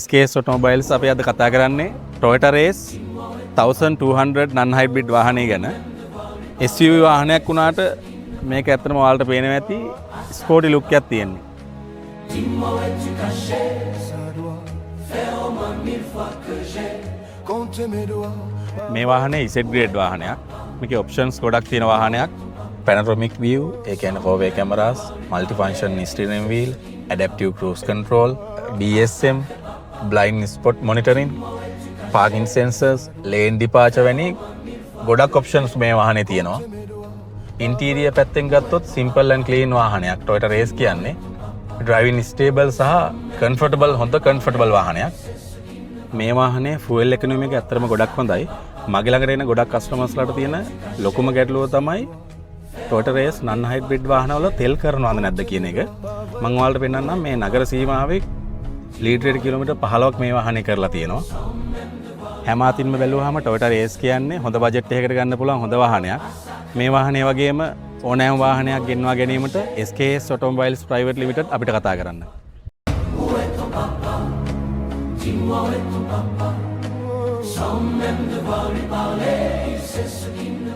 SKS Automobiles අපි අද කතා කරන්නේ Toyota Race 1200 non hybrid වාහනය ගැන. SUV වාහනයක් වුණාට මේක ඇත්තටම ඔයාලට පේනවා ඇති ස්පෝර්ටි ලුක් එකක් තියෙනවා. මේ වාහනේ Z grade වාහනයක්. මේකේ options ගොඩක් තියෙන වාහනයක්. Panoramic view, ඒ කියන්නේ 4-way cameras, multi-function steering wheel, adaptive cruise control, DSM, blind spot monitoring, parking sensors, lane departure වැනි ගොඩක් options මේ වාහනේ තියෙනවා. interior පැත්තෙන් ගත්තොත් simple and clean වාහනයක්. Toyota Race කියන්නේ driving stable සහ comfortable වාහනයක්. මේ වාහනේ fuel economy එක ඇත්තටම ගොඩක් හොඳයි. මගේ ළඟට එන ගොඩක් customers ලාට තියෙන ලොකුම ගැටලුව තමයි Toyota Race non hybrid වාහනවල තෙල් කරනවද නැද්ද කියන එක. මම ඔයාලට පෙන්නන්නම් මේ නගර සීමාවේ ලීඩ් රේට් කිලෝමීටර් 15ක් මේ වාහනේ කරලා තියෙනවා. හැම අතින්ම බැලුවාම Toyota Race කියන්නේ හොඳ බජට් එකකට ගන්න පුළුවන් හොඳ වාහනයක්. මේ වාහනේ වගේම ඕනෑම වාහනයක් ගෙන්වා ගැනීමට SKS Automobiles Private Limited අපිට කතා කරන්න. Som en det var i ballet, ses in the